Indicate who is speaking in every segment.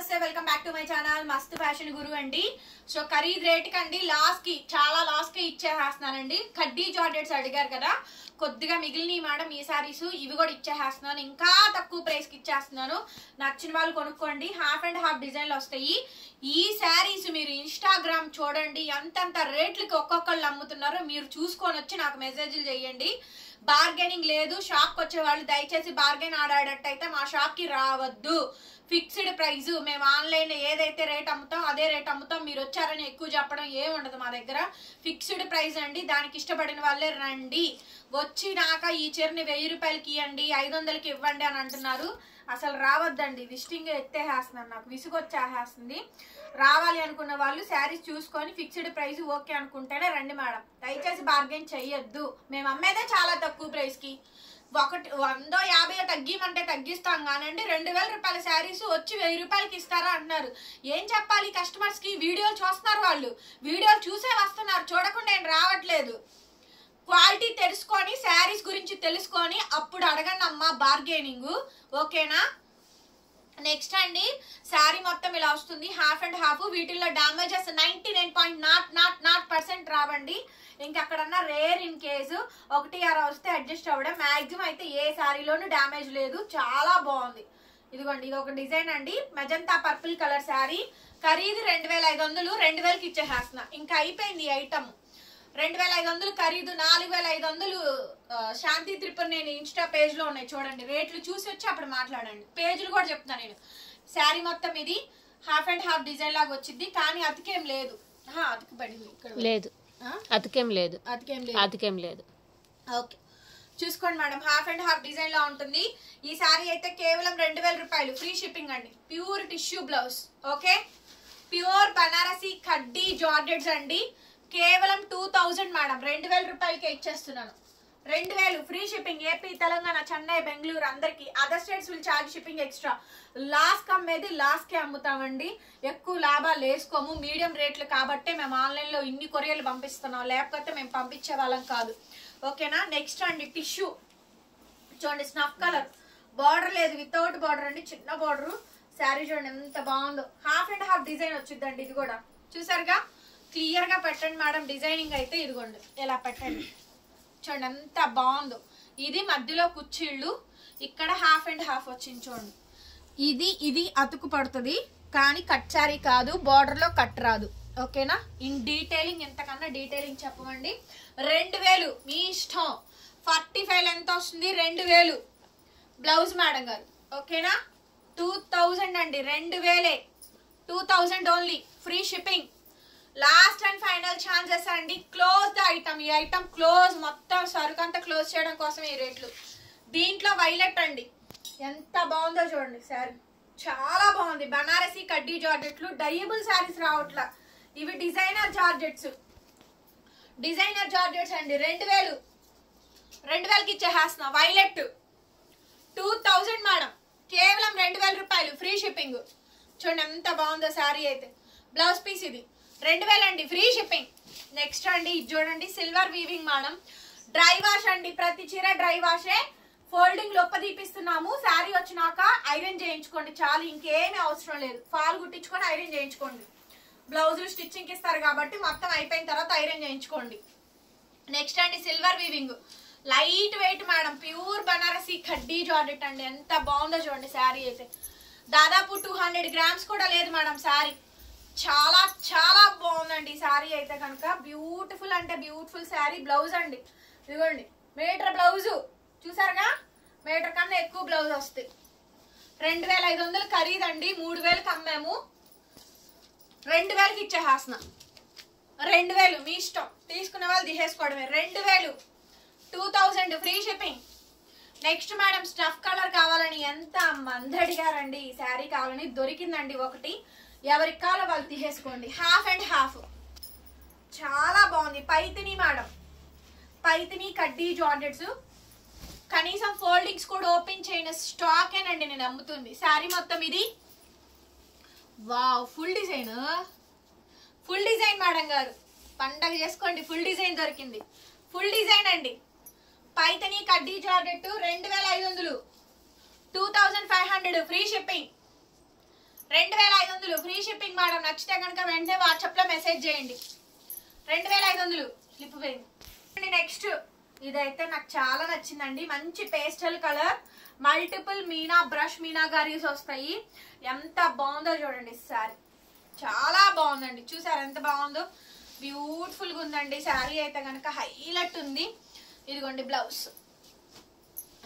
Speaker 1: నమస్తే welcome back to my channel మస్తు fashion గురు అండి. సో ఖరీదు రేట్ కండి లాస్ట్ కి చాలా లాస్ట్ కి ఇచ్చేస్తున్నానండి. కడ్డీ జార్జెట్స్ అడిగారు కదా, కొద్దిగా మిగిలిన మేడం ఈ సారీస్ ఇవి కూడా ఇచ్చేస్తున్నాను. ఇంకా తక్కువ ప్రైస్ కి ఇచ్చేస్తున్నాను. నచ్చిన వాళ్ళు కొనుక్కోండి. హాఫ్ అండ్ హాఫ్ డిజైన్లు వస్తాయి. ఈ శారీస్ మీరు ఇన్స్టాగ్రామ్ చూడండి, ఎంతంత రేట్లకి ఒక్కొక్కళ్ళు అమ్ముతున్నారో మీరు చూసుకొని వచ్చి నాకు మెసేజ్లు చేయండి. బార్గెనింగ్ లేదు. షాప్ వచ్చే వాళ్ళు దయచేసి బార్గెన్ ఆడాడట్టయితే మా షాప్ కి రావద్దు. Fixed price. మేము ఆన్లైన్ ఏదైతే రేట్ అమ్ముతాం అదే రేట్ అమ్ముతాం. మీరు వచ్చారని ఎక్కువ చెప్పడం ఏమి ఉండదు. మా దగ్గర ఫిక్స్డ్ ప్రైస్ అండి. దానికి ఇష్టపడిన వాళ్ళే రండి. వచ్చినాక ఈ చీరని 1000 రూపాయలకి ఇవ్వండి, 500కి ఇవ్వండి అని అంటున్నారు. అసలు రావద్దండి. విజిటింగ్ ఎత్తేసేస్తున్నారు. నాకు విసుగొచ్చేస్తుంది. రావాలి అనుకున్న వాళ్ళు శారీస్ చూసుకొని ఫిక్స్డ్ ప్రైస్ ఓకే అనుకుంటేనే రండి మేడం. దయచేసి బార్గెన్ చెయ్యొద్దు. మేము అమ్మేదే చాలా తక్కువ ప్రైస్ కి. 150 తగ్గిమంటే తగ్గిస్తాం కానండి. 2000 రూపాయల శారీస్ వచ్చి 1000 రూపాయలకి ఇస్తారా అంటున్నారు. ఏం చెప్పాలి కస్టమర్స్ కి? వీడియోలు చూస్తున్నారు, వాళ్ళు వీడియోలు చూసే వస్తున్నారు, చూడకుండా ఏం రావట్లేదు. క్వాలిటీ తెలుసుకొని శారీస్ గురించి తెలుసుకొని అప్పుడు అడగండి అమ్మా బార్గెనింగ్. ఓకేనా? నెక్స్ట్ అండి, శారీ మొత్తం ఇలా వస్తుంది. Half and half. వీటిల్లో డామేజెస్ 99.00% రావండి. ఇంకక్కడన్నా రేర్ ఇన్ కేసు 1-6 వస్తే అడ్జస్ట్ అవ్వడం. మాక్సిమం అయితే ఏ శారీలోనూ డ్యామేజ్ లేదు. చాలా బాగుంది. ఇదిగోండి, ఇది ఒక డిజైన్ అండి. Magenta purple colour sari. ఖరీదు 2500. 2000కి ఇచ్చేసేస్తున్నా. ఇంకా అయిపోయింది ఈ ఐటమ్. 2500 ఖరీదు. 4500 శాంతి త్రిపుర్ నేను ఇన్స్టా పేజ్ లో ఉన్నాయి చూడండి. రేట్లు చూసి వచ్చి అప్పుడు మాట్లాడండి. పేజీలు కూడా చెప్తాను నేను. శారీ మొత్తం ఇది హాఫ్ అండ్ హాఫ్ డిజైన్ లాగా వచ్చింది. కానీ అతికేం లేదు. అతికి పడింది ఇక్కడ లేదు. అతికేం లేదు. ఓకే, చూసుకోండి madam. Half and half design లో ఉంటుంది. ఈ శారీ అయితే కేవలం 2000 రూపాయలు. ఫ్రీ షిప్పింగ్ అండి. Pure tissue blouse. Okay, pure Banarasi కడ్డీ జార్జెట్స్ అండి. కేవలం 2000 మేడం. 2000 రూపాయలకే ఇచ్చేస్తున్నాను. 2000 free shipping. AP, Telangana, Chennai, Bengaluru అందరికి. Other states will charge shipping extra. Last అమ్మేది లాస్ట్ కే అమ్ముతామండి. ఎక్కువ లాభాలు వేసుకోము. మీడియం రేట్లు కాబట్టి మేము ఆన్లైన్ లో ఇన్ని కొరియర్లు పంపిస్తున్నాం. లేకపోతే మేము పంపించే వాళ్ళం కాదు. ఓకేనా? నెక్స్ట్ అండి, టిష్యూ చూడండి. Snuff colour. బార్డర్ లేదు, వితౌట్ బార్డర్ అండి. చిన్న బార్డర్. శారీ చూడండి ఎంత బాగుందో. హాఫ్ అండ్ హాఫ్ డిజైన్ వచ్చిందండి. ఇది కూడా చూసారుగా. క్లియర్ గా పెట్టండి మేడం. డిజైనింగ్ అయితే ఇదిగోండి ఇలా పెట్టండి. చూడండి ఎంత బాగుందో. ఇది మధ్యలో కుచ్చిళ్ళు. ఇక్కడ హాఫ్ అండ్ హాఫ్ వచ్చింది చూడండి. ఇది అతుకు పడుతుంది కానీ కట్ శారీ కాదు. బార్డర్ లో కట్ రాదు. ఓకేనా? ఇన్ డీటెయిలింగ్ ఎంతకన్నా డీటెయిలింగ్ చెప్పమండి. 2000 మీ ఇష్టం. 45 ఎంత వస్తుంది? 2000 బ్లౌజ్ మేడం గారు. ఓకేనా? 2000 అండి. 2000. 2000 only. Free shipping. Last and final chances అండి. Close the item. ఈ ఐటమ్ క్లోజ్. మొత్తం సరుకు అంతా క్లోజ్ చేయడం కోసం ఈ రేట్లు. దీంట్లో వైలెట్ అండి. ఎంత బాగుందో చూడండి శారీ. చాలా బాగుంది. బనారసి కడ్డీ జార్జెట్లు. డైయబుల్ శారీస్ రావట్లా. ఇవి డిజైనర్ జార్జెట్స్. డిజైనర్ జార్జెట్స్ అండి. 2000కి ఇచ్చేస్తున్నా. Violet 2000 madam. కేవలం 2000 రూపాయలు. Free shipping. చూడండి ఎంత బాగుందో శారీ అయితే. బ్లౌజ్ పీస్ ఇది 2000 అండి. Free shipping. నెక్స్ట్ అండి, ఇది చూడండి. Silver weaving madam. Dry wash అండి. ప్రతి చీర డ్రై వాషే. ఫోల్డింగ్ లొప్ప తీపిస్తున్నాము. శారీ వచ్చినాక ఐరన్ చేయించుకోండి చాలు. ఇంకేమీ అవసరం లేదు. ఫాల్ కుట్టించుకొని ఐరన్ చేయించుకోండి. బ్లౌజులు స్టిచ్చింగ్ ఇస్తారు కాబట్టి మొత్తం అయిపోయిన తర్వాత ఐరన్ చేయించుకోండి. నెక్స్ట్ అండి, silver weaving. Light wait madam. Pure Banarasi కడ్డీ జార్జెట్ అండి. ఎంత బాగుందో చూడండి శారీ అయితే. దాదాపు 200 గ్రామ్స్ కూడా లేదు మేడం శారీ. చాలా చాలా బాగుందండి శారీ అయితే కనుక. బ్యూటిఫుల్ అంటే బ్యూటిఫుల్ శారీ. బ్లౌజ్ అండి ఇదిగోండి. మీటర్ బ్లౌజు చూసారుగా. మీటర్ కన్నా ఎక్కువ బ్లౌజ్ వస్తాయి. 2500 ఖరీదండి. 3000కి అమ్మాము. 2000కి ఇచ్చేహాసన. 2000 మీ ఇష్టం. తీసుకునే వాళ్ళు తీసేసుకోవడమే. 2000. 2000 free shipping. Next madam, stuff colour కావాలని ఎంత మంది అడిగారండి. ఈ శారీ కావాలని దొరికిందండి ఒకటి. ఎవరికి కావాలో వాళ్ళు తీసేసుకోండి. Half and half. చాలా బాగుంది. పైతిని మేడం. పైతిని కడ్డీ జార్జెట్స్. కనీసం ఫోల్డింగ్స్ కూడా ఓపెన్ చేయని స్టాక్ ఏనండి నేను అమ్ముతుంది. శారీ మొత్తం ఇది. Wow, full design. Full design madam గారు. పండగ చేసుకోండి. ఫుల్ డిజైన్ దొరికింది. ఫుల్ డిజైన్ అండి. పైతని కడ్డీ georgette 2500. 2500 free shipping. 2500 free shipping madam. నచ్చితే కనుక వెంటనే వాట్సాప్ లో మెసేజ్ చేయండి. 2500 స్లిప్ పోయింది. నెక్స్ట్ ఇదైతే నాకు చాలా నచ్చిందండి. మంచి పేస్టల్ కలర్, మల్టిపుల్ మీనా బ్రష్ మీనాగారీస్ వస్తాయి. ఎంత బాగుందో చూడండి శారీ, చాలా బాగుందండి. చూసారు ఎంత బాగుందో, బ్యూటిఫుల్ గా ఉందండి శారీ అయితే కనుక. హైలైట్ ఉంది. ఇదిగోండి బ్లౌజ్,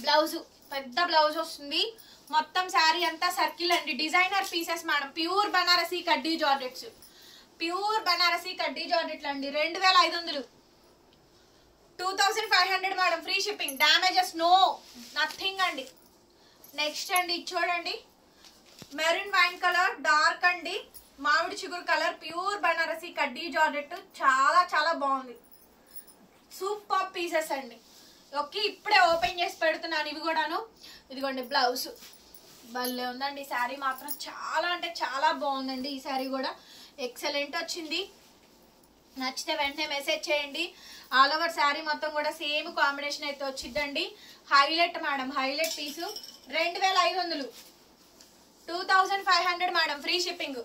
Speaker 1: బ్లౌజ్ పెద్ద బ్లౌజ్ వస్తుంది. మొత్తం శారీ అంతా సర్కిల్ అండి. Designer pieces madam. Pure Banarasi కడ్డీ జార్జెట్స్, ప్యూర్ బనారసి కడ్డీ జార్జెట్లు అండి. 2500, 2500 madam. Free shipping. Damages no, nothing అండి. నెక్స్ట్ అండి చూడండి, మెరూన్ వైన్ కలర్, డార్క్ అండి మామిడి చిగురు కలర్, ప్యూర్ బనారసి కడ్డీ జార్జెట్. చాలా చాలా బాగుంది. సూపర్ పీసెస్ అండి. ఓకే, ఇప్పుడే ఓపెన్ చేసి పెడుతున్నాను ఇవి కూడాను. ఇదిగోండి బ్లౌజ్, భలే ఉందండి శారీ మాత్రం. చాలా అంటే చాలా బాగుందండి. ఈ శారీ కూడా ఎక్సలెంట్ వచ్చింది. నచ్చితే వెంటనే మెసేజ్ చేయండి. ఆల్ ఓవర్ శారీ మొత్తం కూడా సేమ్ కాంబినేషన్ అయితే వచ్చిందండి. Highlight madam, highlight piece. 2500, 2500 madam. Free shipping.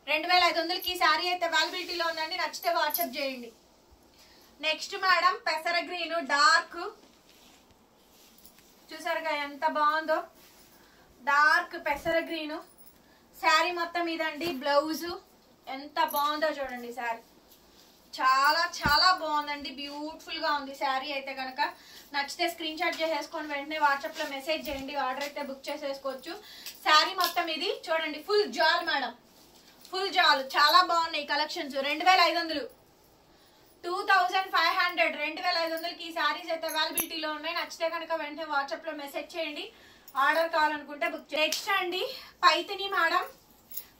Speaker 1: 2500కి ఈ శారీ అయితే అవైలబిలిటీలో ఉందండి. నచ్చితే వాట్సాప్ చేయండి. నెక్స్ట్ మేడం పెసర గ్రీన్ డార్క్, చూసారుగా ఎంత బాగుందో. డార్క్ పెసర గ్రీన్ శారీ మొత్తం ఇదండి. బ్లౌజ్ ఎంత బాగుందో చూడండి శారీ. చాలా చాలా బాగుందండి. బ్యూటిఫుల్ గా ఉంది శారీ అయితే కనుక. నచ్చితే స్క్రీన్ షాట్ చేసేసుకొని వెంటనే వాట్సాప్ లో మెసేజ్ చేయండి. ఆర్డర్ అయితే బుక్ చేసేసుకోవచ్చు. శారీ మొత్తం ఇది చూడండి. ఫుల్ జాల్ మేడం, ఫుల్ జాల్. చాలా బాగున్నాయి కలెక్షన్స్. 2500, 2500, 2500కి ఈ శారీస్ అయితే అవైలబిలిటీలో ఉన్నాయి. నచ్చితే కనుక వెంటనే వాట్సాప్ లో మెసేజ్ చేయండి. ఆర్డర్ కావాలనుకుంటే బుక్ చేయండి. నెక్స్ట్ అండి పైతిని మేడం,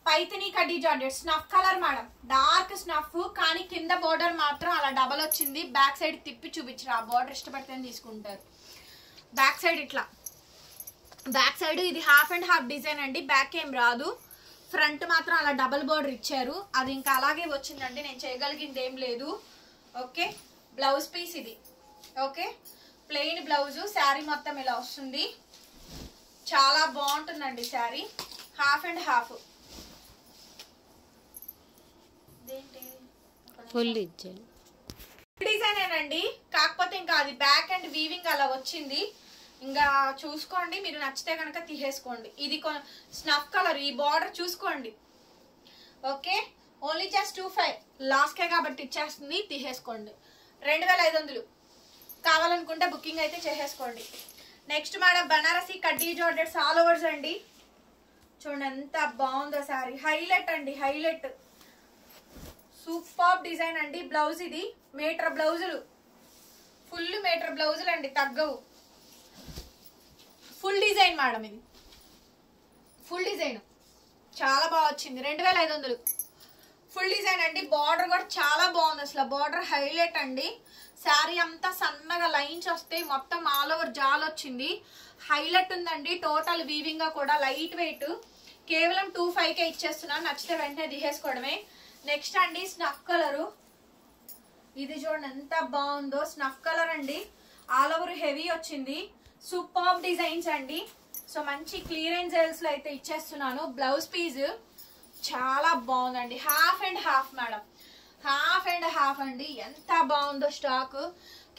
Speaker 1: పైతిని కడ్డీ georgette snuff colour madam. Dark snuff కానీ కింద బోర్డర్ మాత్రం అలా డబల్ వచ్చింది. బ్యాక్ సైడ్ తిప్పి చూపించరు. ఆ బోర్డర్ ఇష్టపడితే తీసుకుంటారు. బ్యాక్ సైడ్ ఇట్లా, బ్యాక్ సైడ్ ఇది హాఫ్ అండ్ హాఫ్ డిజైన్ అండి. బ్యాక్ ఏం రాదు. ఫ్రంట్ మాత్రం అలా డబల్ బోర్డర్ ఇచ్చారు. అది ఇంకా అలాగే వచ్చిందండి. నేను చేయగలిగింది ఏం లేదు. ఓకే, బ్లౌజ్ పీస్ ఇది. Okay, plain blouse. శారీ మొత్తం ఇలా వస్తుంది. చాలా బాగుంటుందండి sari. Half and half
Speaker 2: full ఇచ్చాను.
Speaker 1: డిజైన్ అండి. కాకపోతే ఇంకా అది బ్యాక్ అండ్ వీవింగ్ అలా వచ్చింది. ఇంకా చూసుకోండి, మీరు నచ్చితే కనుక తీసేసుకోండి. ఇది స్నఫ్ కలర్. ఈ బార్డర్ చూసుకోండి. ఓకే, ఓన్లీ జస్ట్ 25 లాస్ట్ కే కాబట్టి ఇచ్చేస్తుంది. తీసేసుకోండి. 2500 కావాలనుకుంటే బుకింగ్ అయితే చేసేసుకోండి. నెక్స్ట్ మేడం బనారసి కడ్డీ జార్జెట్స్ ఆల్ ఓవర్స్ అండి. చూడండి ఎంత బాగుందో శారీ. హైలైట్ అండి, హైలైట్. సూపర్ డిజైన్ అండి. బ్లౌజ్ ఇది మీటర్ బ్లౌజులు, ఫుల్ మీటర్ బ్లౌజులు అండి, తగ్గవు. Full design madam. ఇది ఫుల్ డిజైన్ చాలా బాగా వచ్చింది. 2500 ఫుల్ డిజైన్ అండి. బార్డర్ కూడా చాలా బాగుంది. అసలు బార్డర్ హైలైట్ అండి. శారీ అంతా సన్నగా లైన్స్ వస్తాయి. మొత్తం ఆల్ ఓవర్ జాల్ వచ్చింది. హైలైట్ ఉందండి. టోటల్ వీవింగ్ గా కూడా లైట్ వెయిట్. కేవలం 25కే ఇచ్చేస్తున్నాను. నచ్చితే వెంటనే తీసేసుకోవడమే. నెక్స్ట్ అండి స్నఫ్ కలరు. ఇది చూడండి ఎంత బాగుందో. స్నఫ్ కలర్ అండి. ఆల్ ఓవర్ హెవీ వచ్చింది. సూపర్ డిజైన్స్ అండి. సో మంచి క్లియరెన్స్ లో అయితే ఇచ్చేస్తున్నాను. బ్లౌజ్ పీస్ చాలా బాగుందండి. Half and half madam, half and half అండి. ఎంత బాగుందో స్టాక్.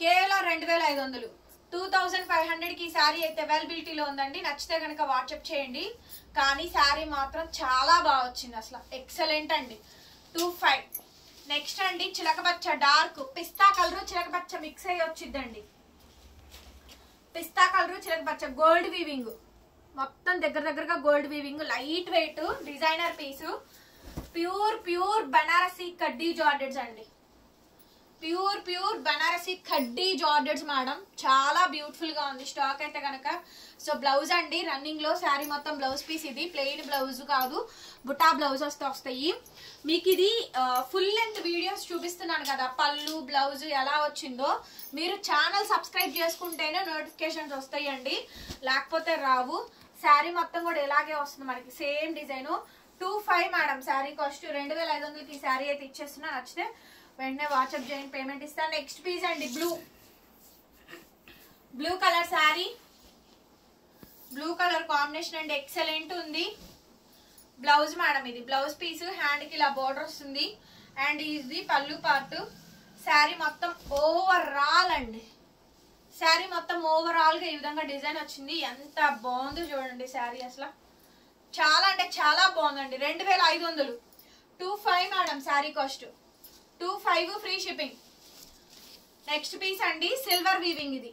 Speaker 1: కేవలం 2500, 2500కి ఈ శారీ అయితే అవైలబిలిటీలో ఉందండి. నచ్చితే కనుక వాట్సాప్ చేయండి. కానీ శారీ మాత్రం చాలా బాగా వచ్చింది. అసలు ఎక్సలెంట్ అండి. 25. నెక్స్ట్ అండి చిలకపచ్చ డార్క్ పిస్తా కలర్, చిలకపచ్చ మిక్స్ అయ్యి వచ్చిందండి. పిస్తా కలర్, చిలకపచ్చ గోల్డ్ వీవింగ్. మొత్తం దగ్గరగా gold weaving. Light weight designer piece. Pure Banarasi కడ్డీ జార్జెట్స్ అండి. ప్యూర్ బనారసి కడ్డీ జార్జెట్స్ మేడం. చాలా బ్యూటిఫుల్ గా ఉంది స్టాక్ అయితే కనుక. సో బ్లౌజ్ అండి రన్నింగ్ లో. శారీ మొత్తం బ్లౌజ్ పీస్ ఇది. ప్లెయిన్ బ్లౌజ్ కాదు, బుటా బ్లౌజెస్ తో వస్తాయి. మీకు ఇది ఫుల్ లెంత్ వీడియోస్ చూపిస్తున్నాను కదా, పళ్ళు బ్లౌజ్ ఎలా వచ్చిందో. మీరు ఛానల్ సబ్స్క్రైబ్ చేసుకుంటేనే నోటిఫికేషన్స్ వస్తాయండి, లేకపోతే రావు. శారీ మొత్తం కూడా ఇలాగే వస్తుంది మనకి. Same design. 25 madam sari cost. 2500కి ఈ శారీ అయితే ఇచ్చేస్తున్నా. నచ్చితే వెంటనే వాట్సాప్ చేయండి, పేమెంట్ ఇస్తాను. నెక్స్ట్ పీస్ అండి blue colour sari. Blue colour combination అండి. ఎక్సలెంట్ ఉంది. బ్లౌజ్ మేడం, ఇది బ్లౌజ్ పీస్, హ్యాండ్ కి ఇలా బోర్డర్ వస్తుంది అండ్ ఇది పళ్ళు పార్ట్. శారీ మొత్తం ఓవరాల్ అండి, శారీ మొత్తం ఓవరాల్ గా ఈ విధంగా డిజైన్ వచ్చింది. ఎంత బాగుందో చూడండి శారీ, అసలు చాలా అంటే చాలా బాగుందండి. 2500, 25 madam sari cost, 25 free shipping. Next piece అండి సిల్వర్ వీవింగ్. ఇది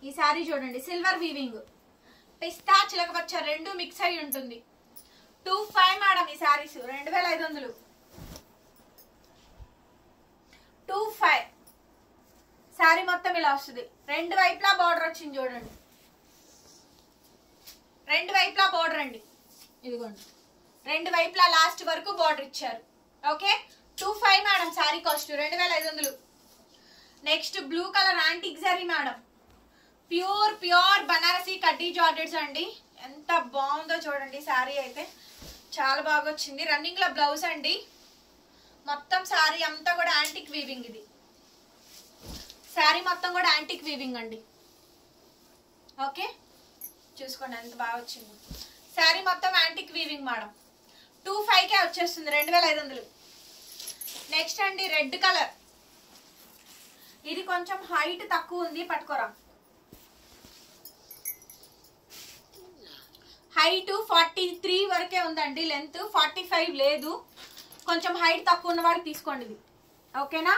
Speaker 1: ఈ శారీ చూడండి, సిల్వర్ వీవింగ్ పిస్తా చిలకపచ్చ రెండు మిక్స్ అయి ఉంటుంది. 25 మేడం ఈ శారీస్, 2500, 25. శారీ మొత్తం ఇలా వస్తుంది, రెండు వైపులా బార్డర్ వచ్చింది చూడండి, రెండు వైపులా బార్డర్ అండి. ఇదిగోండి రెండు వైపులా లాస్ట్ వరకు బార్డర్ ఇచ్చారు. Okay 25 madam sari cost, 2500. Next blue colour antique zari madam, pure pure Banarasi కడ్డీ జార్జెట్స్ అండి. ఎంత బాగుందో చూడండి శారీ అయితే చాలా బాగా వచ్చింది. రన్నింగ్ లో బ్లౌజ్ అండి, మొత్తం శారీ అంతా కూడా యాంటిక్ వీవింగ్. ఇది శారీ మొత్తం కూడా యాంటిక్ వీవింగ్ అండి. ఓకే చూసుకోండి ఎంత బాగా వచ్చింది శారీ మొత్తం యాంటిక్ వీవింగ్ మేడం. 25కే వచ్చేస్తుంది, 2500. నెక్స్ట్ అండి రెడ్ కలర్, ఇది కొంచెం హైట్ తక్కువ ఉంది, పట్టుకోరా. హైట్ 43 వరకే ఉందండి, లెంత్ 45 లేదు. కొంచెం హైట్ తక్కువ ఉన్న వాళ్ళు తీసుకోండి ఇది, ఓకేనా.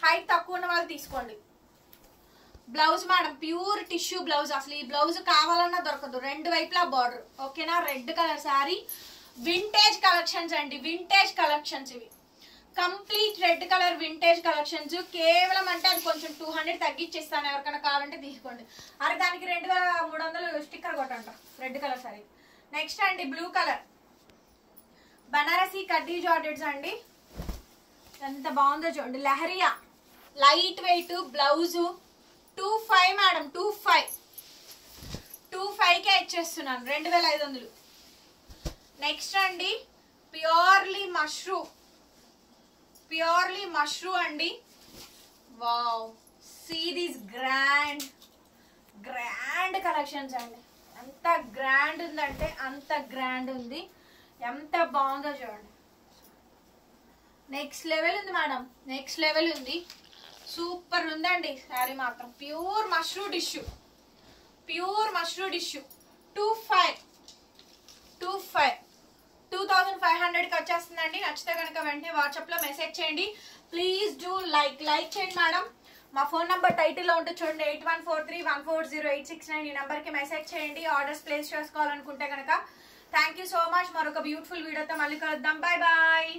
Speaker 1: హైట్ తక్కువ ఉన్న వాళ్ళు తీసుకోండి. Blouse madam pure tissue blouse, అసలు ఈ బ్లౌజ్ కావాలన్నా దొరకదు, రెండు వైపులా బార్డర్. ఓకేనా red colour sari, vintage collections అండి, వింటేజ్ కలెక్షన్స్ ఇవి. Complete red colour vintage collections. కేవలం అంటే అది కొంచెం 200 తగ్గించేస్తాను, ఎవరికైనా కావాలంటే తీసుకోండి. అరే దానికి 2300 స్టిక్కర్ కొట్టంట రెడ్ కలర్ సారీ. నెక్స్ట్ అండి బ్లూ కలర్ బనారసి కడ్డీ జార్జెట్స్ అండి, ఎంత బాగుందో చూడండి. Leheriya light weight blouse, 25 madam, 25కే ఇచ్చేస్తున్నాను, 2500. నెక్స్ట్ అండి ప్యూర్లీ మష్రూ అండి. Wow see this grand collections అండి, ఎంత గ్రాండ్ ఉందంటే అంత గ్రాండ్ ఉంది, ఎంత బాగుందో చూడండి. నెక్స్ట్ లెవెల్ ఉంది మేడం, నెక్స్ట్ లెవెల్ ఉంది, సూపర్ ఉందండి శారీ మాత్రం. ప్యూర్ మష్రూ డిష్యూ 2500కి వచ్చేస్తుందండి. నచ్చితే కనుక వెంటనే వాట్సాప్ లో మెసేజ్ చేయండి. ప్లీజ్ డూ లైక్ చేయండి మేడం. మా ఫోన్ నంబర్ టైటిల్లో ఉంటుంది చూడండి, 8143140869. ఈ నెంబర్కి మెసేజ్ చేయండి ఆర్డర్స్ ప్లేస్ చేసుకోవాలనుకుంటే కనుక. Thank you so much. మరొక బ్యూటిఫుల్ వీడియోతో మళ్ళీ కలుద్దాం. Bye bye.